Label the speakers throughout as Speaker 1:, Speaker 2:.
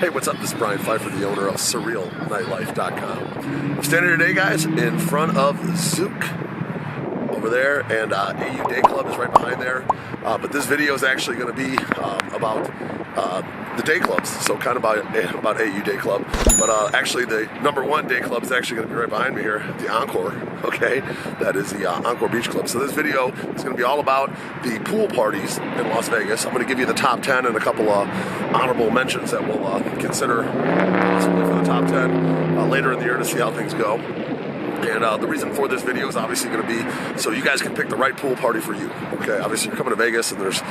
Speaker 1: Hey, what's up? This is Brian Pfeiffer, the owner of Surreal, Nightlife.com. I'm standing here today, guys, in front of Zook over there, and AYU Dayclub is right behind there. But this video is actually going to be about the day clubs, so kind of about AYU Dayclub. But actually, the #1 day club is actually going to be right behind me here, the Encore. Okay, that is the Encore Beach Club. So this video is going to be all about the pool parties in Las Vegas. I'm going to give you the top 10 and a couple of honorable mentions that we'll consider possibly for the top 10 later in the year to see how things go. And the reason for this video is obviously going to be so you guys can pick the right pool party for you. Okay, obviously you're coming to Vegas, and there's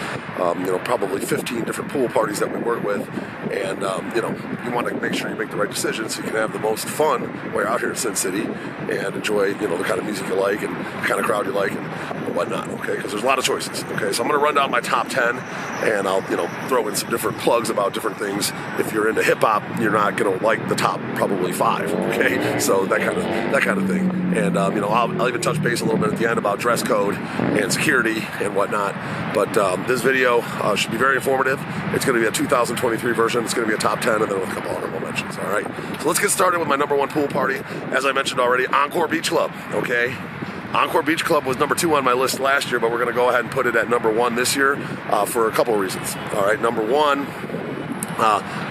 Speaker 1: probably 15 different pool parties that we work with, and you want to make sure you make the right decision so you can have the most fun while you're out here in Sin City and enjoy the kind of music you like and the kind of crowd you like and whatnot. Okay, because there's a lot of choices. Okay, so I'm going to run down my top 10, and I'll throw in some different plugs about different things. If you're into hip hop, you're not going to like the top probably 5. Okay, so that kind of thing. And I'll even touch base a little bit at the end about dress code and security and whatnot. But this video should be very informative. It's going to be a 2023 version. It's going to be a top 10 and then with a couple honorable mentions. All right. So let's get started with my #1 pool party. As I mentioned already, Encore Beach Club. Okay. Encore Beach Club was #2 on my list last year, but we're going to go ahead and put it at #1 this year for a couple of reasons. All right. #1.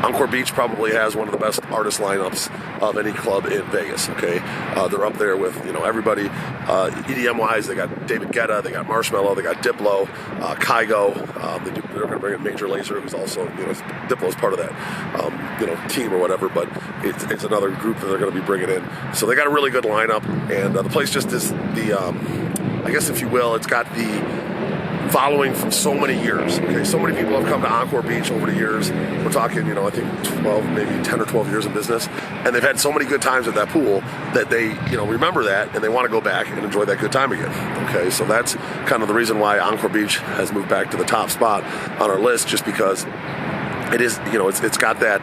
Speaker 1: Encore Beach probably has one of the best artist lineups of any club in Vegas. Okay, they're up there with everybody. EDM-wise, they got David Guetta, they got Marshmello, they got Diplo, Kygo. They're going to bring in Major Lazer, who's also Diplo's part of that team or whatever. But it's another group that they're going to be bringing in. So they got a really good lineup, and the place just is I guess if you will, it's got the following from so many years. Okay, so many people have come to Encore Beach over the years. We're talking, I think 12, maybe 10 or 12 years in business, and they've had so many good times at that pool that they, remember that, and they want to go back and enjoy that good time again. Okay, so that's kind of the reason why Encore Beach has moved back to the top spot on our list, just because it is, it's got that,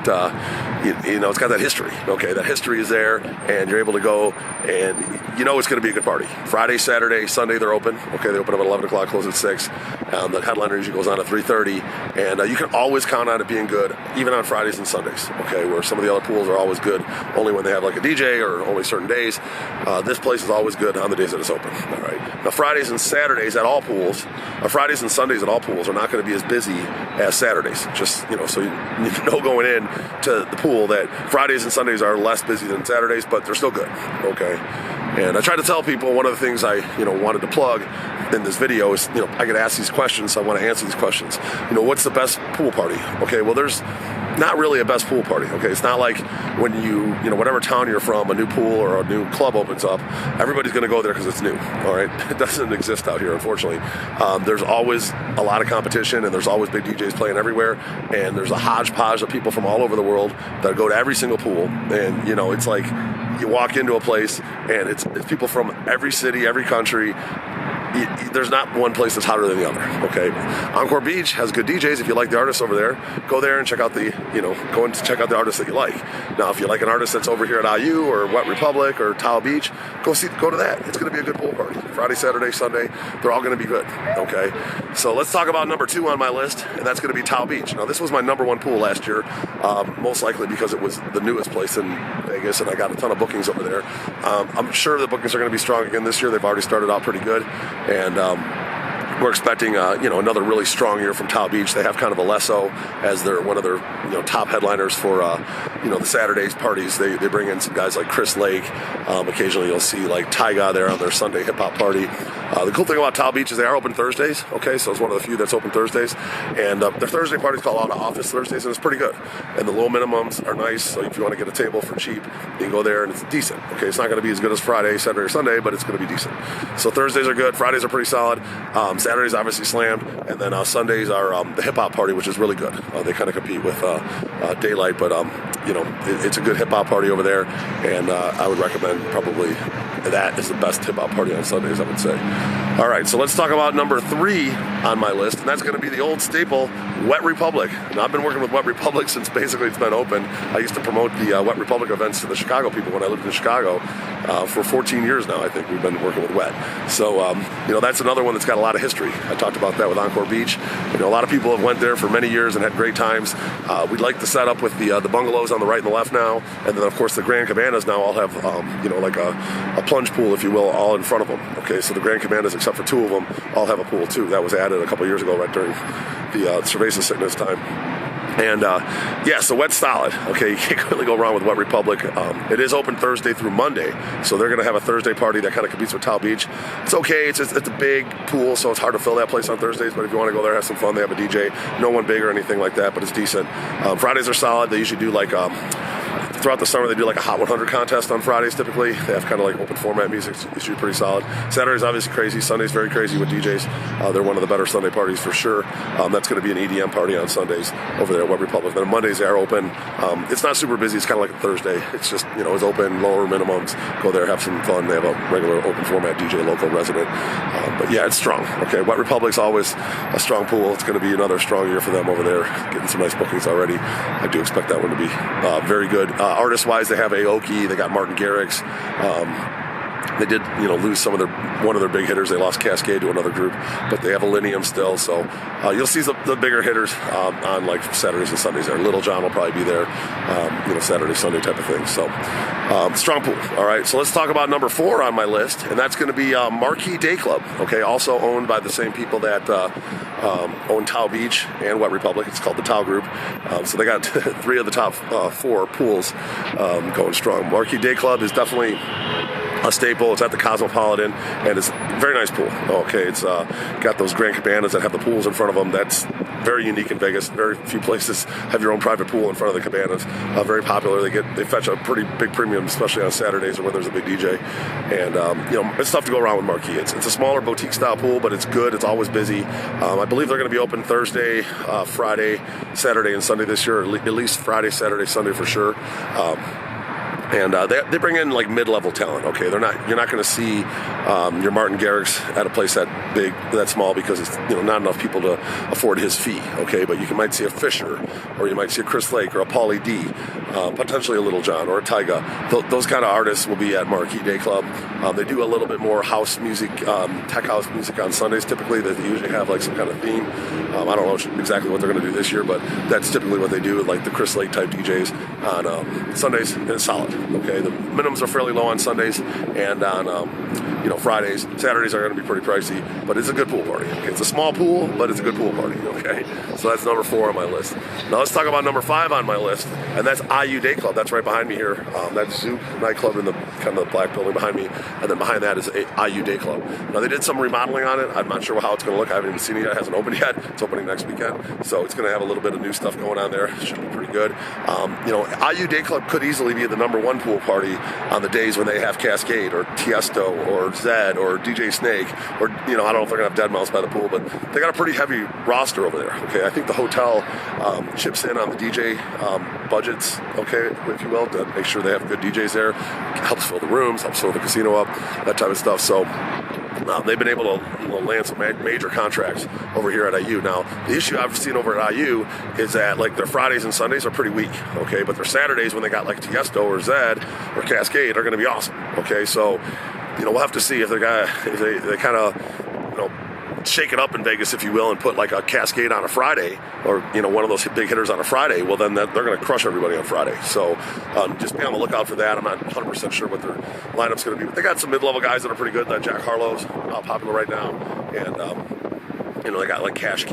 Speaker 1: it's got that history. Okay, that history is there, and you're able to go, and it's going to be a good party. Friday, Saturday, Sunday, they're open. Okay, they open up at 11 o'clock, close at 6. The headliner usually goes on at 3:30, and you can always count on it being good, even on Fridays and Sundays. Okay, where some of the other pools are always good only when they have like a DJ or only certain days. This place is always good on the days that it's open. All right. Now Fridays and Saturdays at all pools, Fridays and Sundays at all pools are not going to be as busy as Saturdays. Just so you know going in to the pool that Fridays and Sundays are less busy than Saturdays, but they're still good. Okay. And I try to tell people, one of the things I wanted to plug in this video is I get asked these questions, so I want to answer these questions. What's the best pool party? Okay, well there's not really a best pool party. Okay, it's not like when whatever town you're from, a new pool or a new club opens up, everybody's going to go there because it's new. All right, it doesn't exist out here, unfortunately. There's always a lot of competition, and there's always big DJs playing everywhere, and there's a hodgepodge of people from all over the world that go to every single pool, and it's like you walk into a place and it's people from every city, every country. There's not one place that's hotter than the other. Okay, Encore Beach has good DJs. If you like the artists over there, go there and check out go and check out the artists that you like. Now, if you like an artist that's over here at AYU or Wet Republic or TAO Beach, go to that. It's going to be a good pool party. Friday, Saturday, Sunday, they're all going to be good. Okay, so let's talk about #2 on my list, and that's going to be TAO Beach. Now, this was my #1 pool last year, most likely because it was the newest place in Vegas, and I got a ton of bookings over there. I'm sure the bookings are going to be strong again this year. They've already started out pretty good. And we're expecting, another really strong year from TAO Beach. They have kind of a Lesso as one of their, top headliners for, the Saturdays parties. They bring in some guys like Chris Lake. Occasionally you'll see like Tyga there on their Sunday hip hop party. The cool thing about TAO Beach is they are open Thursdays. Okay, so it's one of the few that's open Thursdays. And their Thursday party's called Out of Office Thursdays, and it's pretty good. And the low minimums are nice. So if you want to get a table for cheap, you can go there and it's decent. Okay, it's not going to be as good as Friday, Saturday, or Sunday, but it's going to be decent. So Thursdays are good. Fridays are pretty solid. Saturdays obviously slammed, and then Sundays are the hip hop party, which is really good. They kind of compete with Daylight, but it's a good hip hop party over there, and I would recommend probably that is the best hip hop party on Sundays, I would say. All right, so let's talk about number 3 on my list, and that's going to be the old staple, Wet Republic. And I've been working with Wet Republic since basically it's been open. I used to promote the Wet Republic events to the Chicago people when I lived in Chicago for 14 years now. I think we've been working with Wet. So, that's another one that's got a lot of history. I talked about that with Encore Beach. A lot of people have went there for many years and had great times. We'd like the setup with the bungalows on the right and the left now, and then of course the Grand Cabanas now all have like a plunge pool, if you will, all in front of them. Okay, so the Grand Cabanas, except for 2 of them, all have a pool too. That was added a couple years ago, right during the cerveza sickness time. And so Wet's solid. Okay, you can't really go wrong with Wet Republic. It is open Thursday through Monday, so they're going to have a Thursday party that kind of competes with TAO Beach. It's okay. It's a big pool, so it's hard to fill that place on Thursdays. But if you want to go there, have some fun. They have a DJ. No one big or anything like that, but it's decent. Fridays are solid. They usually do like throughout the summer, they do like a Hot 100 contest on Fridays typically. They have kind of like open format music. It's usually pretty solid. Saturday's obviously crazy. Sunday's very crazy with DJs. They're one of the better Sunday parties for sure. That's going to be an EDM party on Sundays over there at Wet Republic. Then Mondays they are open. It's not super busy. It's kind of like a Thursday. It's just, it's open, lower minimums. Go there, have some fun. They have a regular open format DJ, local resident. But yeah, it's strong. Okay, Wet Republic's always a strong pool. It's going to be another strong year for them over there. Getting some nice bookings already. I do expect that one to be very good. Artist-wise, they have Aoki, they got Martin Garrix. They did, lose one of their big hitters. They lost Kaskade to another group, but they have Millennium still. So you'll see the bigger hitters on like Saturdays and Sundays there. Little John will probably be there, Saturday, Sunday type of thing. So strong pool. All right, so let's talk about number 4 on my list, and that's going to be Marquee Dayclub. Okay, also owned by the same people that own TAO Beach and Wet Republic. It's called the TAO Group. So they got 3 of the top 4 pools going strong. Marquee Dayclub is definitely a staple. It's at the Cosmopolitan, and it's a very nice pool. Okay, it's got those Grand Cabanas that have the pools in front of them. That's very unique in Vegas. Very few places have your own private pool in front of the cabanas. Very popular. They fetch a pretty big premium, especially on Saturdays or when there's a big DJ. And it's tough to go around with Marquee. It's a smaller boutique style pool, but it's good. It's always busy. I believe they're going to be open Thursday, Friday, Saturday, and Sunday this year. At least Friday, Saturday, Sunday for sure. And they bring in like mid-level talent. Okay, you're not going to see your Martin Garrix at a place that small because it's not enough people to afford his fee. Okay, but you might see a Fisher, or you might see a Chris Lake or a Pauly D, potentially a Little John or a Tyga. Those kind of artists will be at Marquee Dayclub. They do a little bit more house music, tech house music on Sundays. Typically, they usually have like some kind of theme. I don't know exactly what they're going to do this year, but that's typically what they do with like the Chris Lake type DJs on Sundays, and it's solid. Okay, the minimums are fairly low on Sundays, and on Fridays. Saturdays are going to be pretty pricey, but it's a good pool party. Okay, it's a small pool, but it's a good pool party. Okay, so that's number 4 on my list. Now let's talk about number 5 on my list, and that's AYU Dayclub. That's right behind me here. That's Zouk nightclub in the kind of the black building behind me, and then behind that is AYU Dayclub. Now they did some remodeling on it. I'm not sure how it's going to look. I haven't even seen it yet. It hasn't opened yet. It's opening next weekend, so it's going to have a little bit of new stuff going on there. It should be pretty good. AYU Dayclub could easily be the number 1 pool party on the days when they have Kaskade or Tiësto or Zedd or DJ Snake, or I don't know if they're gonna have Dead Mouse by the pool, but they got a pretty heavy roster over there. Okay, I think the hotel chips in on the DJ budgets, okay, if you will, to make sure they have good DJs there. Helps fill the rooms, helps fill the casino up, that type of stuff. So they've been able to land some major contracts over here at AYU. Now, the issue I've seen over at AYU is that like their Fridays and Sundays are pretty weak, okay, but their Saturdays when they got like Tiësto or Zedd or Kaskade are going to be awesome, okay. So we'll have to see if they kind of shake it up in Vegas, if you will, and put like a Kaskade on a Friday, or one of those big hitters on a Friday. Well, then they're going to crush everybody on Friday. So just be on the lookout for that. I'm not 100% sure what their lineup's going to be, but they got some mid-level guys that are pretty good. That Jack Harlow's popular right now, and they got like Cash,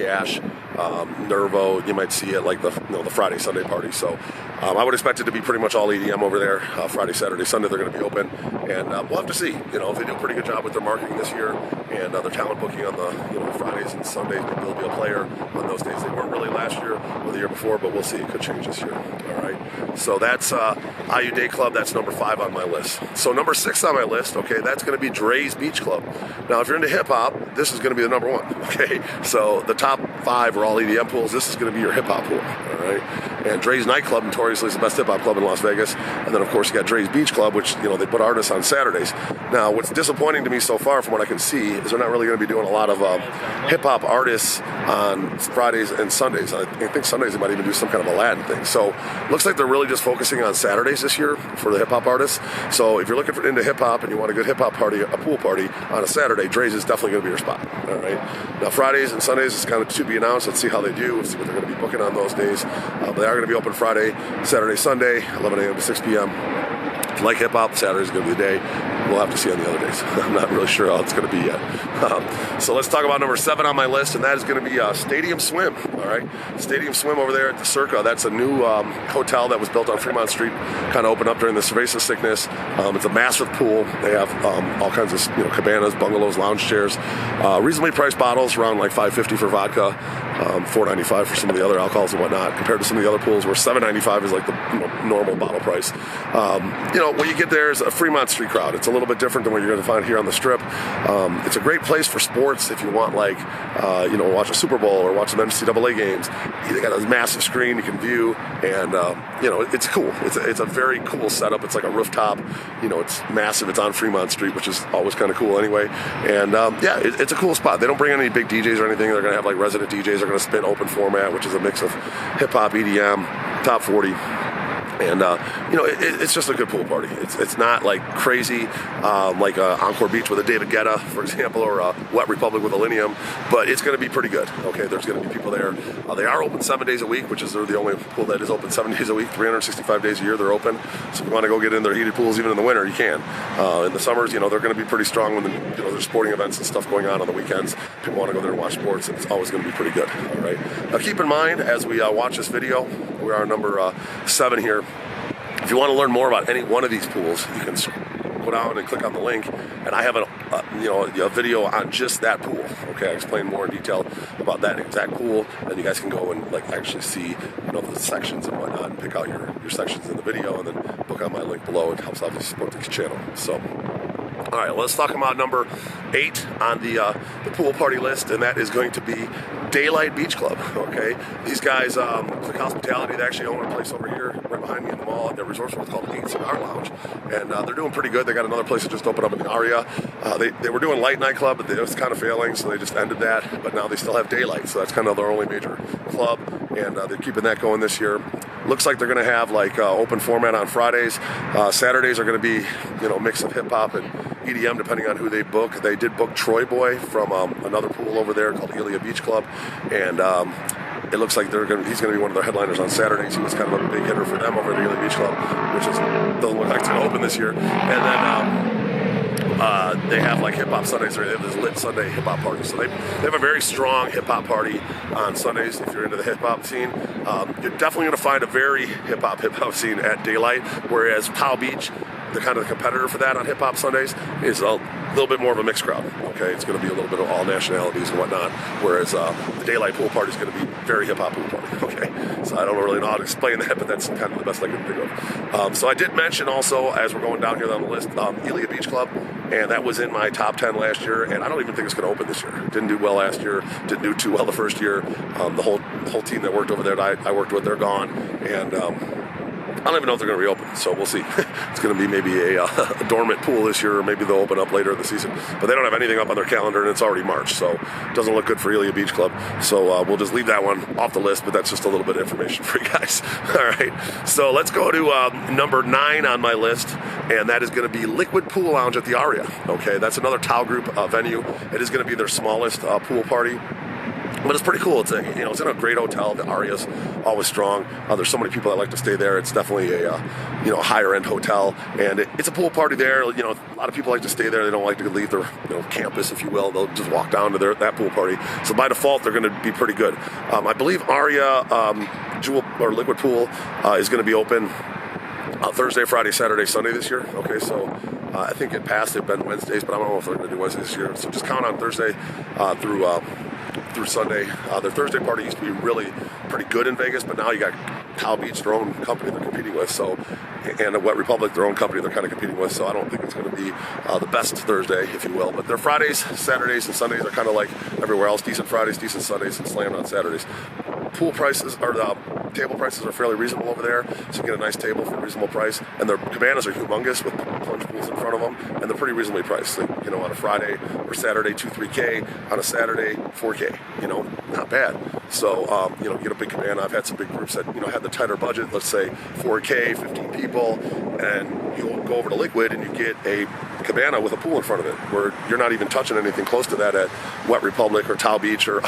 Speaker 1: Nervo. You might see it like the Friday Sunday party. So I would expect it to be pretty much all EDM over there. Friday, Saturday, Sunday they're going to be open, and we'll have to see. If they do a pretty good job with their marketing this year and their talent booking on the Fridays and Sundays, maybe they'll be a player on those days. They weren't really last year or the year before, but we'll see. It could change this year. All right. So that's AYU Dayclub. That's number 5 on my list. So number 6 on my list. Okay, that's going to be Dre's Beach Club. Now, if you're into hip hop, this is going to be the number 1. Okay. So the top 5 are all EDM pools. This is going to be your hip-hop pool, all right? And Dre's Nightclub, notoriously, is the best hip-hop club in Las Vegas. And then, of course, you got Dre's Beach Club, which, you know, they put artists on Saturdays. Now, what's disappointing to me so far, from what I can see, is they're not really going to be doing a lot of hip-hop artists on Fridays and Sundays. I think Sundays they might even do some kind of Aladdin thing. So, looks like they're really just focusing on Saturdays this year for the hip-hop artists. So, if you're looking into hip-hop and you want a good hip-hop party, a pool party on a Saturday, Dre's is definitely going to be your spot, all right? Now, Fridays and Sundays is kind of to be announced. Let's see how they do. Let's see what they're going to be booking on those days. But they are going to be open Friday, Saturday, Sunday, 11 a.m. to 6 p.m. If you like hip-hop, Saturday's going to be the day. We'll have to see on the other days. I'm not really sure how it's going to be yet. So let's talk about number 7 on my list, and that is going to be Stadium Swim. All right, Stadium Swim over there at the Circa. That's a new hotel that was built on Fremont Street, kind of opened up during the cerveza sickness. It's a massive pool. They have all kinds of cabanas, bungalows, lounge chairs, reasonably priced bottles, around like $5.50 for vodka, $4.95 for some of the other alcohols and whatnot. Compared to some of the other pools, where $7.95 is like the normal bottle price. When you get there, is a Fremont Street crowd. It's a little bit different than what you're going to find here on the Strip. It's a great place for sports if you want, like, watch a Super Bowl or watch some NCAA games. They got a massive screen you can view, and it's cool. It's a very cool setup. It's like a rooftop. It's massive. It's on Fremont Street, which is always kind of cool anyway. And it's a cool spot. They don't bring any big DJs or anything. They're going to have like resident DJs. They're going to spin open format, which is a mix of hip hop, EDM, top 40. And, it's just a good pool party. It's not like crazy like Encore Beach with a David Guetta, for example, or Wet Republic with Alinium, but it's going to be pretty good. Okay, there's going to be people there. They are open 7 days a week, which is they're the only pool that is open 7 days a week, 365 days a year they're open. So if you want to go get in their heated pools, even in the winter, you can. In the summers, they're going to be pretty strong when there's sporting events and stuff going on the weekends. People want to go there and watch sports, and it's always going to be pretty good. All right. Now keep in mind, as we watch this video, we are number 7 here. If you want to learn more about any one of these pools, you can go down and click on the link, and I have a video on just that pool. Okay, I explain more in detail about that exact pool, and you guys can go and actually see the sections and whatnot, and pick out your sections in the video, and then book on my link below. It helps obviously support this channel. So, all right, let's talk about number 8 on the pool party list, and that is going to be Daylight Beach Club. Okay, these guys, Click Hospitality, they actually own a place over here right behind me in the mall at their resort called 8 Cigar Lounge, and they're doing pretty good. They got another place that just opened up in the Aria. They were doing light nightclub, but it was kind of failing, so they just ended that. But now they still have Daylight, so that's kind of their only major club, and they're keeping that going this year. Looks like they're going to have open format on Fridays. Saturdays are going to be a mix of hip hop and EDM depending on who they book. They did book Troy Boy from another pool over there called Ilia Beach Club, and it looks like he's going to be one of their headliners on Saturdays. He was kind of a big hitter for them over at Ilia Beach Club, which doesn't look like it's going to open this year. And then they have hip hop Sundays. They have this lit Sunday hip hop party. So they have a very strong hip hop party on Sundays. If you're into the hip hop scene, you're definitely going to find a very hip hop scene at Daylight. Whereas TAO Beach, the kind of the competitor for that on hip hop Sundays, is a little bit more of a mixed crowd. Okay, it's going to be a little bit of all nationalities and whatnot. Whereas the Daylight pool party is going to be very hip hop pool party. Okay, so I don't really know how to explain that, but that's kind of the best I can think of. So I did mention also, as we're going down here on the list, Ilia Beach Club, and that was in my top 10 last year, and I don't even think it's going to open this year. Didn't do well last year. Didn't do too well the first year. The whole team that worked over there that I worked with, they're gone, and I don't even know if they're going to reopen, so we'll see. It's going to be maybe a dormant pool this year, or maybe they'll open up later in the season. But they don't have anything up on their calendar, and it's already March, so it doesn't look good for Ilia Beach Club. So we'll just leave that one off the list, but that's just a little bit of information for you guys. All right, so let's go to number 9 on my list, and that is going to be Liquid Pool Lounge at the Aria. Okay, that's another TAO Group venue. It is going to be their smallest pool party. But it's pretty cool. It's in a great hotel. The Aria's always strong. There's so many people that like to stay there. It's definitely a higher end hotel, and it's a pool party there. A lot of people like to stay there. They don't like to leave their campus, if you will. They'll just walk down to that pool party. So by default, they're going to be pretty good. I believe Aria Jewel or Liquid Pool is going to be open Thursday, Friday, Saturday, Sunday this year. Okay, so I think in past they've been Wednesdays, but I don't know if they're going to do Wednesdays this year. So just count on Thursday through through Sunday. Their Thursday party used to be really pretty good in Vegas, but now you got TAO Beach, their own company they're competing with, so, and Wet Republic, their own company they're kind of competing with, so I don't think it's going to be the best Thursday, if you will. But their Fridays, Saturdays, and Sundays are kind of like everywhere else. Decent Fridays, decent Sundays, and slammed on Saturdays. Pool prices, or the table prices are fairly reasonable over there, so you get a nice table for a reasonable price. And their cabanas are humongous with plunge pools in front of them, and they're pretty reasonably priced. So, you know, on a Friday or Saturday, 2-3K. On a Saturday, 4K. You know, not bad. So, you know, get a big cabana. I've had some big groups that, you know, had the tighter budget, let's say 4K, 15 people, and you go over to Liquid and you get a cabana with a pool in front of it, where you're not even touching anything close to that at Wet Republic or TAO Beach or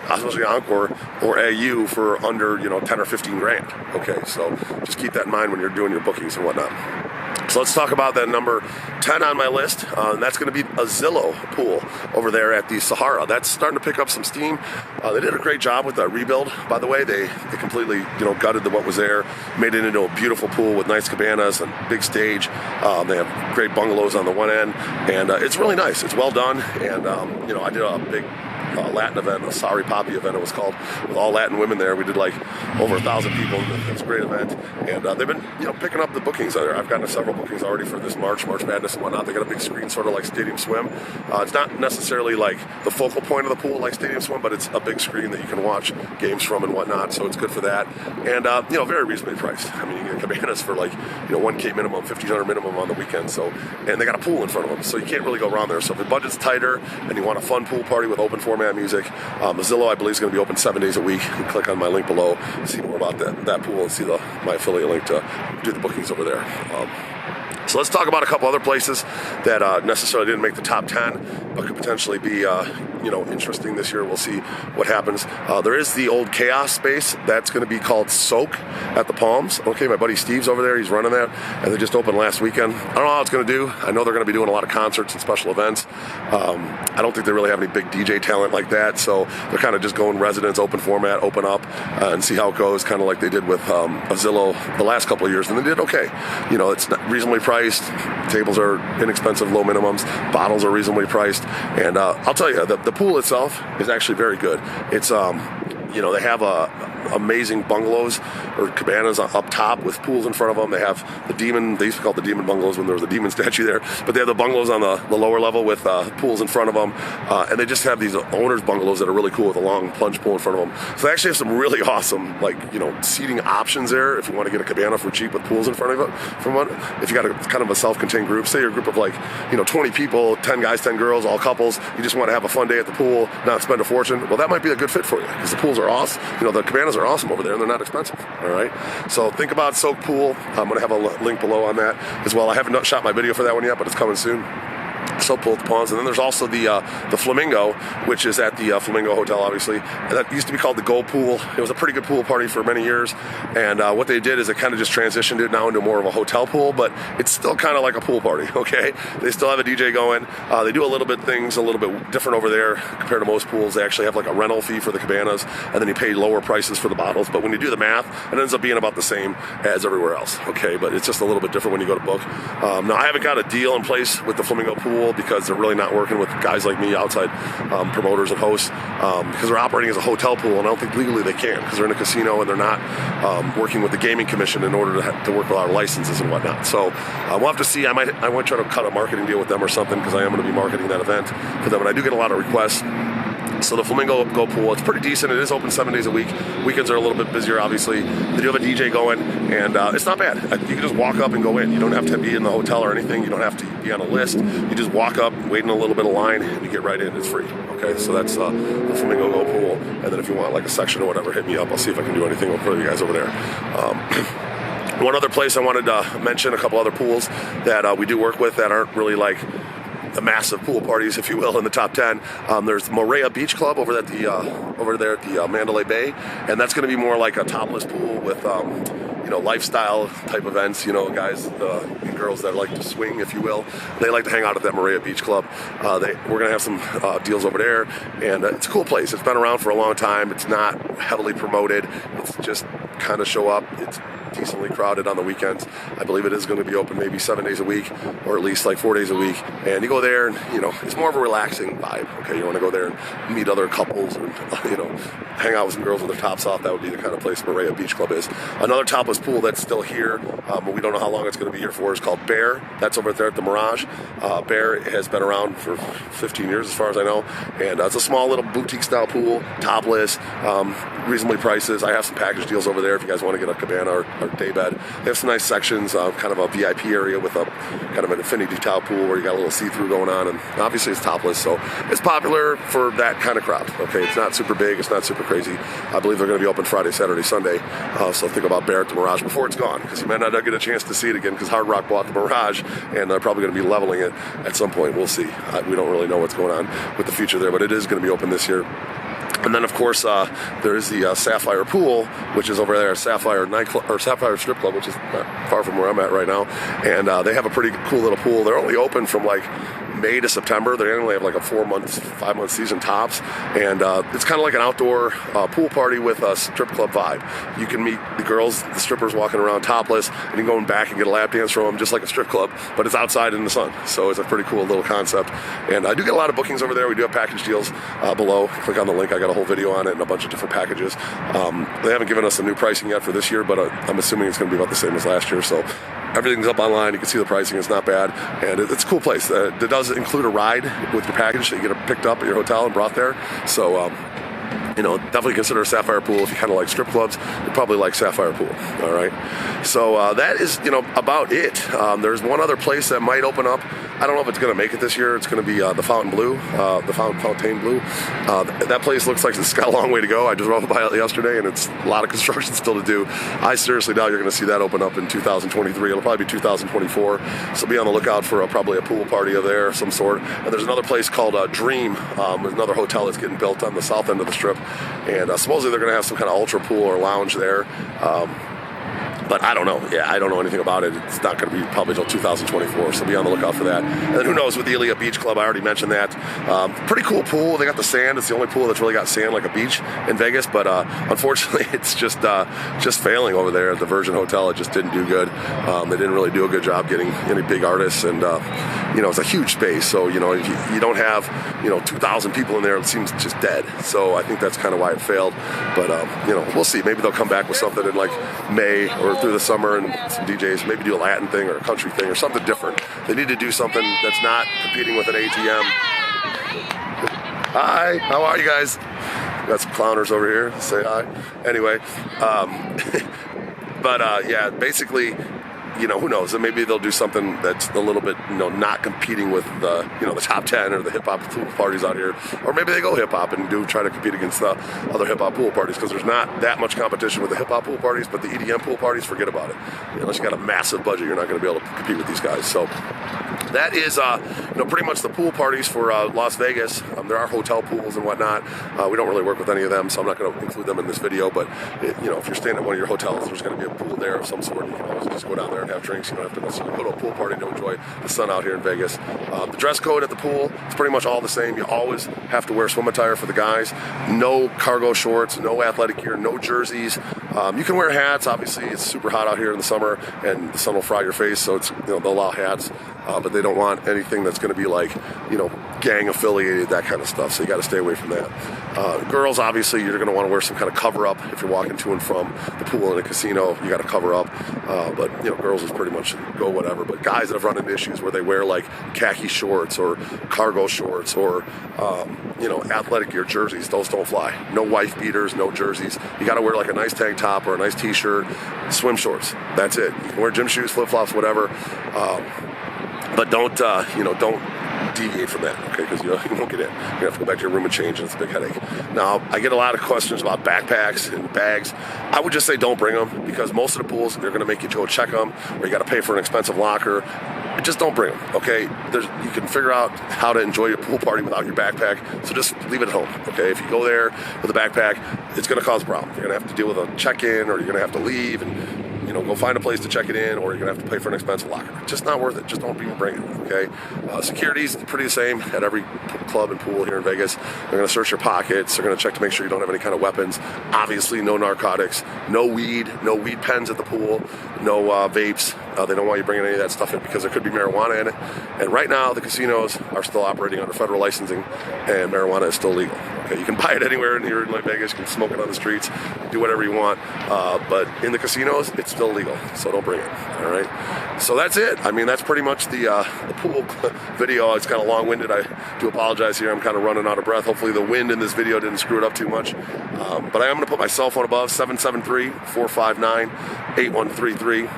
Speaker 1: especially Encore or AYU for under, you know, 10 or 15 grand. Okay, so just keep that in mind when you're doing your bookings and whatnot. So let's talk about that number 10 on my list, and that's going to be a Zillow Pool over there at the Sahara. That's starting to pick up some steam. They did a great job with that rebuild, by the way. They completely, you know, gutted what was there, made it into a beautiful pool with nice cabanas and big stage. They have great bungalows on the one end, and it's really nice. It's well done, and you know, I did a big Latin event, a Sorry Poppy event it was called, with all Latin women there. We did like over 1,000 people. It's a great event, and they've been, you know, picking up the bookings there. I've gotten several bookings already for this March Madness and whatnot. They got a big screen, sort of like Stadium Swim. It's not necessarily like the focal point of the pool like Stadium Swim, but it's a big screen that you can watch games from and whatnot, so it's good for that. And you know, very reasonably priced. I mean, you get cabanas for like, you know, 1K minimum, 1,500 minimum on the weekend. So, and they got a pool in front of them, so you can't really go wrong there. So if the budget's tighter and you want a fun pool party with open format music, Zillow, I believe, is going to be open 7 days a week. You can click on my link below, see more about that pool, and see my affiliate link to do the bookings over there. So let's talk about a couple other places that necessarily didn't make the top 10, but could potentially be, you know, interesting this year. We'll see what happens. There is the old Chaos space. That's going to be called Soak at the Palms. Okay, my buddy Steve's over there. He's running that, and they just opened last weekend. I don't know how it's going to do. I know they're going to be doing a lot of concerts and special events. I don't think they really have any big DJ talent like that, so they're kind of just going residence, open format, open up, and see how it goes, kind of like they did with a Zillow the last couple of years, and they did okay. You know, it's reasonably priced. Tables are inexpensive, low minimums. Bottles are reasonably priced, and I'll tell you, the pool itself is actually very good. It's you know, they have amazing bungalows or cabanas up top with pools in front of them. They have the demon, they used to call it the demon bungalows when there was a demon statue there, but they have the bungalows on the lower level with pools in front of them, and they just have these owners bungalows that are really cool with a long plunge pool in front of them. So they actually have some really awesome, like, you know, seating options there if you want to get a cabana for cheap with pools in front of it. If you got a kind of a self-contained group, say you're a group of like, you know, 20 people, 10 guys, 10 girls, all couples, you just want to have a fun day at the pool, not spend a fortune, well, that might be a good fit for you, because the pools are awesome. You know, the cabanas are awesome over there, and they're not expensive. All right, so think about Soak Pool. I'm going to have a link below on that as well. I haven't shot my video for that one yet, but it's coming soon. Soak Pool at the Palms. And then there's also the Flamingo, which is at the Flamingo Hotel, obviously. And that used to be called the Go Pool. It was a pretty good pool party for many years. And what they did is they kind of just transitioned it now into more of a hotel pool, but it's still kind of like a pool party, okay? They still have a DJ going. They do a little bit different over there compared to most pools. They actually have like a rental fee for the cabanas, and then you pay lower prices for the bottles. But when you do the math, it ends up being about the same as everywhere else, okay? But it's just a little bit different when you go to book. Now, I haven't got a deal in place with the Flamingo Pool because they're really not working with guys like me, outside promoters and hosts, because they're operating as a hotel pool, and I don't think legally they can, because they're in a casino and they're not working with the gaming commission in order to work with our licenses and whatnot. So we'll have to see. I might try to cut a marketing deal with them or something, because I am going to be marketing that event for them, and I do get a lot of requests. So the Flamingo Go Pool, it's pretty decent. It is open 7 days a week. Weekends are a little bit busier, obviously. They do have a DJ going, and it's not bad. You can just walk up and go in. You don't have to be in the hotel or anything. You don't have to be on a list. You just walk up, wait in a little bit of line, and you get right in. It's free. Okay, so that's the Flamingo Go Pool. And then if you want like a section or whatever, hit me up. I'll see if I can do anything for you guys over there. One other place I wanted to mention, a couple other pools that we do work with that aren't really like the massive pool parties, if you will, in the top 10. There's Marquee Beach Club over there at the Mandalay Bay, and that's going to be more like a topless pool with you know, lifestyle type events. You know, guys and girls that like to swing, if you will, they like to hang out at that Marquee Beach Club. We're going to have some deals over there, and it's a cool place. It's been around for a long time. It's not heavily promoted. It's just kind of show up. It's decently crowded on the weekends. I believe it is going to be open maybe 7 days a week, or at least like 4 days a week. And you go there, and it's more of a relaxing vibe. Okay, you want to go there and meet other couples, and hang out with some girls with their tops off. That would be the kind of place Marquee Beach Club is. Another topless pool that's still here, but we don't know how long it's going to be here for, is called Bear. That's over there at the Mirage. Bear has been around for 15 years as far as I know, and it's a small little boutique style pool, topless, reasonably prices. I have some package deals over there if you guys want to get a cabana or day bed. They have some nice sections, kind of a VIP area with a kind of an infinity towel pool where you got a little see-through going on, and obviously it's topless, so it's popular for that kind of crowd. Okay, it's not super big, it's not super crazy. I believe they're going to be open Friday, Saturday, Sunday, so think about Bear at the Mirage before it's gone, because you might not get a chance to see it again, because Hard Rock bought the Mirage, and they're probably going to be leveling it at some point. We'll see. We don't really know what's going on with the future there, but it is going to be open this year. And then, of course, there is the Sapphire Pool, which is over there, Sapphire Nightclub or Sapphire Strip Club, which is not far from where I'm at right now. And they have a pretty cool little pool. They're only open from like May to September. They only have like a 5-month season tops, and it's kind of like an outdoor pool party with a strip club vibe. You can meet the girls, the strippers walking around topless, and you can go in back and get a lap dance from them, just like a strip club, but it's outside in the sun. So it's a pretty cool little concept. And I do get a lot of bookings over there. We do have package deals below. Click on the link. I got a whole video on it and a bunch of different packages. They haven't given us a new pricing yet for this year, but I'm assuming it's going to be about the same as last year. So everything's up online. You can see the pricing. It's not bad, and it's a cool place. It does include a ride with your package, so you get it picked up at your hotel and brought there. So definitely consider Sapphire Pool. If you kind of like strip clubs, you probably like Sapphire Pool. All right. So that is, about it. There's one other place that might open up. I don't know if it's going to make it this year. It's going to be the Fontainebleau. That place looks like it's got a long way to go. I just drove by it yesterday, and it's a lot of construction still to do. I seriously doubt you're going to see that open up in 2023. It'll probably be 2024. So be on the lookout for probably a pool party over there of some sort. And there's another place called Dream. Another hotel that's getting built on the south end of the strip. And supposedly they're going to have some kind of ultra pool or lounge there. But I don't know. Yeah, I don't know anything about it. It's not going to be probably until 2024, so be on the lookout for that. And then who knows with the Ilia Beach Club, I already mentioned that. Pretty cool pool. They got the sand. It's the only pool that's really got sand like a beach in Vegas, but unfortunately it's just failing over there at the Virgin Hotel. It just didn't do good. They didn't really do a good job getting any big artists, and it's a huge space, so if you don't have 2,000 people in there, it seems just dead. So I think that's kind of why it failed. But we'll see. Maybe they'll come back with something in like May or through the summer, and some DJs maybe do a Latin thing or a country thing or something different. They need to do something that's not competing with an ATM. Hi, how are you guys? Got some clowners over here. Say hi. Anyway, basically, who knows? And maybe they'll do something that's a little bit, not competing with the top 10 or the hip hop pool parties out here. Or maybe they go hip hop and try to compete against the other hip hop pool parties, because there's not that much competition with the hip hop pool parties, but the EDM pool parties, forget about it. Unless you got a massive budget, you're not going to be able to compete with these guys. So that is, pretty much the pool parties for Las Vegas. There are hotel pools and whatnot. We don't really work with any of them, so I'm not going to include them in this video. But if you're staying at one of your hotels, there's going to be a pool there of some sort. You can always just go down there and have drinks. You don't have to necessarily go to a pool party to enjoy the sun out here in Vegas. The dress code at the pool is pretty much all the same. You always have to wear swim attire for the guys. No cargo shorts, no athletic gear, no jerseys. You can wear hats. Obviously, it's super hot out here in the summer, and the sun will fry your face, so they'll allow hats. But they don't want anything that's going to be like, gang affiliated, that kind of stuff. So you got to stay away from that. Girls, obviously, you're going to want to wear some kind of cover up if you're walking to and from the pool in a casino. You got to cover up. But girls is pretty much go whatever. But guys that have run into issues where they wear like khaki shorts or cargo shorts or athletic gear jerseys, those don't fly. No wife beaters, no jerseys. You got to wear like a nice tank top or a nice t-shirt, swim shorts. That's it. You can wear gym shoes, flip flops, whatever. But don't deviate from that, okay? Because you won't get in. You have to go back to your room and change, and it's a big headache. Now, I get a lot of questions about backpacks and bags. I would just say don't bring them, because most of the pools, they're going to make you go check them, or you got to pay for an expensive locker. Just don't bring them, okay? You can figure out how to enjoy your pool party without your backpack, so just leave it at home, okay? If you go there with a backpack, it's going to cause a problem. You're going to have to deal with a check-in, or you're going to have to leave, and go find a place to check it in, or you're going to have to pay for an expensive locker. Just not worth it. Just don't even bring it, okay? Security's pretty the same at every club and pool here in Vegas. They're going to search your pockets. They're going to check to make sure you don't have any kind of weapons. Obviously, no narcotics, no weed pens at the pool, no vapes. They don't want you bringing any of that stuff in because there could be marijuana in it. And right now, the casinos are still operating under federal licensing, and marijuana is still legal. Okay, you can buy it anywhere here in Vegas. You can smoke it on the streets, do whatever you want. But in the casinos, it's still legal, so don't bring it. All right. So that's it. I mean, that's pretty much the pool video. It's kind of long-winded. I do apologize here. I'm kind of running out of breath. Hopefully, the wind in this video didn't screw it up too much. But I am going to put my cell phone above 773-459-8133.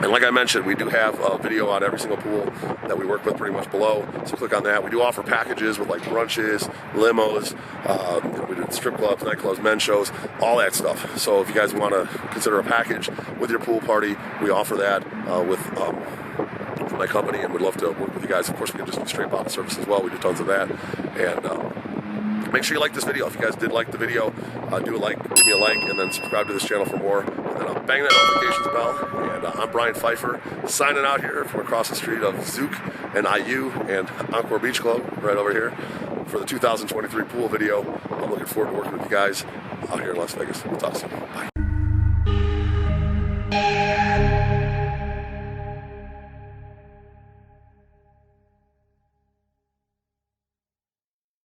Speaker 1: And like I mentioned, we do have a video on every single pool that we work with pretty much below. So click on that. We do offer packages with like brunches, limos, we do strip clubs, nightclubs, men's shows, all that stuff. So if you guys want to consider a package with your pool party, we offer that with my company, and we'd love to work with you guys. Of course, we can just do straight bottle service as well. We do tons of that. And make sure you like this video. If you guys did like the video, do a like, give me a like, and then subscribe to this channel for more. And then bang that notifications bell. And I'm Brian Pfeiffer, signing out here from across the street of Zook and AYU and Encore Beach Club, right over here, for the 2023 pool video. I'm looking forward to working with you guys out here in Las Vegas. We'll talk soon. Bye.